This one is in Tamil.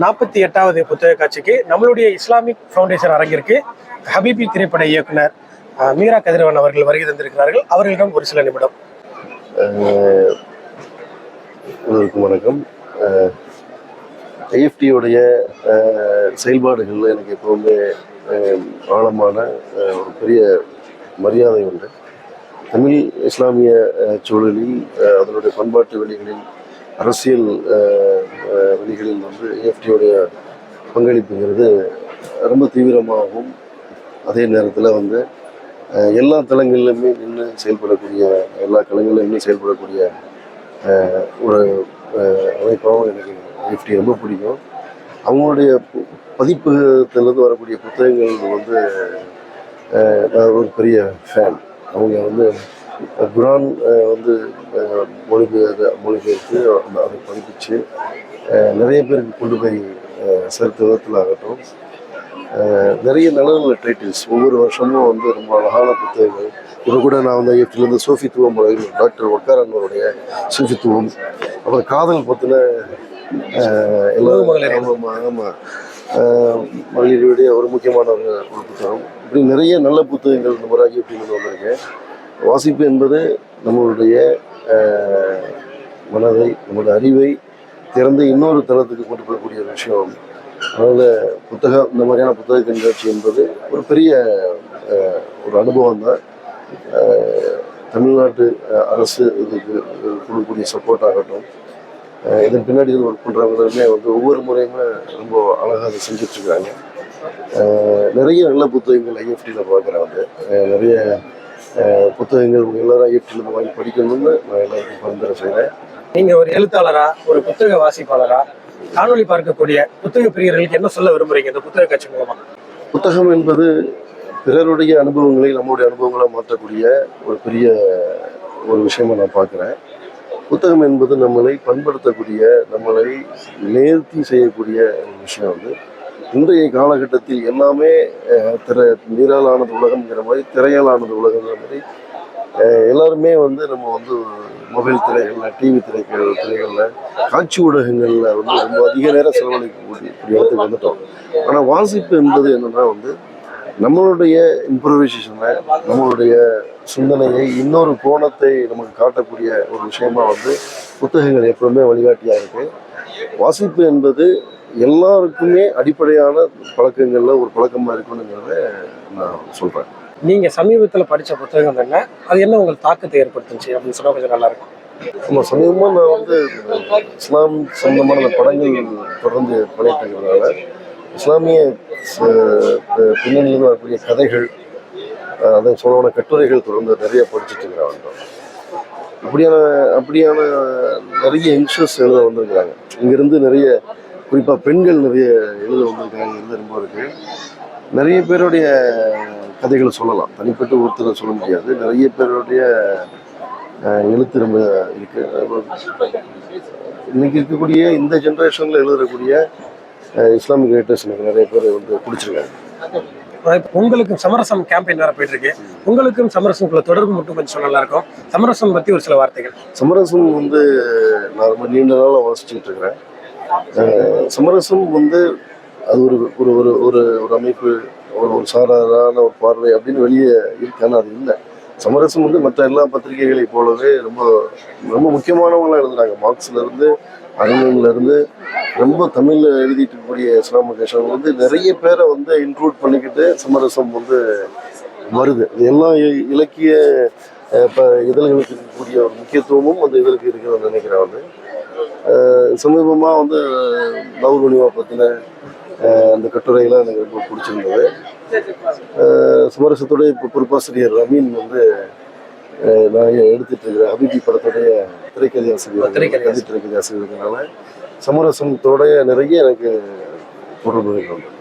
48வது புத்தக காட்சிக்கு நம்மளுடைய இஸ்லாமிக் ஃபவுண்டேஷன் அரங்கிற்கு ஹபீபி திரைப்பட இயக்குனர் மீரா கதிரவன் அவர்கள் வருகை தந்திருக்கிறார்கள். அவர்களிடம் ஒரு சில நிமிடம். வணக்கம். ஐஎஃப்டியோடைய செயல்பாடுகளில் எனக்கு எப்பவுமே ஆழமான ஒரு பெரிய மரியாதை உண்டு. தமிழ் இஸ்லாமிய சூழலில் அதனுடைய பண்பாட்டு வெளிகளில் அரசியல் வெளிகளில் ஐஎஃப்டியோடைய பங்களிப்புங்கிறது ரொம்ப தீவிரமாகவும் அதே நேரத்தில் எல்லா தளங்களிலுமே நின்று செயல்படக்கூடிய எல்லா களங்களிலுமே செயல்படக்கூடிய ஒரு அமைப்பாகவும் எனக்கு ஐஎஃப்டி ரொம்ப பிடிக்கும். அவங்களுடைய பதிப்பகத்திலிருந்து வரக்கூடிய புத்தகங்கள் நான் ஒரு பெரிய ஃபேன். அவங்க குரான் மொழிபெயர்த்து அதை பதிப்பிச்சு நிறைய பேருக்கு கொண்டு போய் சேர்த்த விதத்தில் ஆகட்டும், நிறைய நல்ல நல்ல டைட்டில்ஸ் ஒவ்வொரு வருஷமும் ரொம்ப அழகான புத்தகங்கள். இப்போ கூட நான் ஐஎஃப்டிலேருந்து சூஃபித்துவம் டாக்டர் வக்காரன்வருடைய சூஃபித்துவம், அப்புறம் காதல் பற்றின மகளிருடைய ஒரு முக்கியமான ஒரு புத்தகம். இப்படி நிறைய நல்ல புத்தகங்கள் இந்த முறை ஐஎஃப்டிலேருந்து வந்திருக்கேன். வாசிப்பு என்பது நம்மளுடைய மனதை, நம்மளுடைய அறிவை திறந்து இன்னொரு தளத்துக்கு கொண்டு போகக்கூடிய ஒரு விஷயம். அதனால் இந்த மாதிரியான புத்தக கண்காட்சி என்பது ஒரு பெரிய ஒரு அனுபவம் தான். தமிழ்நாட்டு அரசு இதுக்கு கொடுக்கக்கூடிய சப்போர்ட் ஆகட்டும், இதன் பின்னாடி ஒர்க் பண்ணுறவங்களுமே ஒவ்வொரு முறையுமே ரொம்ப அழகாக அதை செஞ்சிட்ருக்காங்க. நிறைய நல்ல புத்தகங்கள் ஐஎஃப்டியில் பார்க்குறாங்க. நிறைய புத்தகங்கள் எல்லாரும் ஐஎஃப்டியில் வாங்கி படிக்கணும்னு நான் எல்லாருக்கும் பரிந்துரை செய்கிறேன். நீங்கள் ஒரு எழுத்தாளரா, ஒரு புத்தக வாசிப்பாளரா, காணொலி பார்க்கக்கூடிய புத்தக பிரியர்களுக்கு என்ன சொல்ல விரும்புறீங்க இந்த புத்தக காட்சி மூலமா? புத்தகம் என்பது பிறருடைய அனுபவங்களை நம்மளுடைய அனுபவங்களை மாற்றக்கூடிய ஒரு பெரிய ஒரு விஷயமா நான் பார்க்குறேன். புத்தகம் என்பது நம்மளை பண்படுத்தக்கூடிய, நம்மளை நேர்த்தி செய்யக்கூடிய ஒரு விஷயம். இன்றைய காலகட்டத்தில் எல்லாமே நீராலானது உலகம்ங்கிற மாதிரி, திரையாலானது உலகங்கிற மாதிரி எல்லாருமே நம்ம மொபைல் திரைகளில், டிவி திரைகளில், காட்சி ஊடகங்களில் ரொம்ப அதிக நேரம் செலவழிக்கக்கூடிய இடத்துக்கு வந்துட்டோம். ஆனால் வாசிப்பு என்பது என்னென்னா நம்மளுடைய இம்ப்ரூவைசேஷனை, நம்மளுடைய சிந்தனையை, இன்னொரு கோணத்தை நமக்கு காட்டக்கூடிய ஒரு விஷயமா புத்தகங்கள் எப்பவுமே வழிகாட்டியாக இருக்குது. வாசிப்பு என்பது எல்லாருக்குமே அடிப்படையான பழக்கங்களில் ஒரு பழக்கமாக இருக்கணுங்கிறத நான் சொல்கிறேன். நீங்கள் சமீபத்தில் படித்த புத்தகம் என்ன, அது என்ன உங்களுக்கு தாக்கத்தை ஏற்படுத்துச்சு அப்படின்னு சொன்னால் கொஞ்சம் நல்லாயிருக்கும். ஆமாம், சமீபமாக நான் இஸ்லாம் சம்பந்தமான படங்கள் தொடர்ந்து பண்ணிட்டு இருக்கிறதுனால இஸ்லாமிய பின்னணியிலிருந்து வரக்கூடிய கதைகள், அதை சொல்லமான கட்டுரைகள் தொடர்ந்து நிறைய படிச்சுட்டு இருக்கிறாங்க. அப்படியான நிறைய யங்ஸ்டர்ஸ் எழுத வந்திருக்கிறாங்க. இங்கேருந்து நிறைய, குறிப்பாக பெண்கள் நிறைய எழுத வந்திருக்காங்க. எழுத ரொம்ப இருக்குது. நிறைய பேருடைய கதைகளை சொல்லலாம், தனிப்பட்ட ஒருத்தர் சொல்ல முடியாது. நிறைய பேருடைய எழுத்து ரொம்ப இருக்குது. இன்னைக்கு இருக்கக்கூடிய இந்த ஜென்ரேஷனில் எழுதக்கூடிய இஸ்லாமிக் ரைட்டர்ஸ் எனக்கு நிறைய பேர் பிடிச்சிருக்காங்க. உங்களுக்கும் சமரசம் கேம்பெயின் வேற போயிட்டு இருக்கு. உங்களுக்கும் சமரசம்குள்ள தொடர்பு மட்டும் கொஞ்சம் நல்லா இருக்கும். சமரசம் பற்றி ஒரு சில வார்த்தைகள். சமரசம் நான் ரொம்ப நீண்ட நாளாக வாசிச்சுட்டு இருக்கிறேன். சமரசம் அது ஒரு ஒரு ஒரு ஒரு அமைப்பு, ஒரு சாதாரண ஒரு பார்வை அப்படின்னு வெளியே இருக்கான அது இல்லை. சமரசம் மற்ற எல்லா பத்திரிகைகளை போலவே ரொம்ப ரொம்ப முக்கியமானவங்களாம் எழுதுறாங்க. மார்க்ஸ்லேருந்து, அரங்கன்லேருந்து, ரொம்ப தமிழில் எழுதிட்டு இருக்கக்கூடிய இஸ்லாமிகேஷன் நிறைய பேரை இன்க்ளூட் பண்ணிக்கிட்டு சமரசம் வருது. இது எல்லா இலக்கிய இதழ்களுக்கு இருக்கக்கூடிய ஒரு முக்கியத்துவமும் அந்த இதழுக்கு இருக்குதுன்னு நினைக்கிறேன். சமீபமாக நவுருணிவா பற்றின அந்த கட்டுரையெல்லாம் எனக்கு ரொம்ப பிடிச்சிருந்தது. சமரசத்துடைய இப்போ பொறுப்பாசிரியர் அமீன் நான் எடுத்துட்டு இருக்கிற ஹபீபி படத்துடைய திரைக்கதை ஆசிரியர் இருக்கிறதுனால சமரசத்தோடைய நிறைய எனக்கு தொடர்பு இருக்கிறது.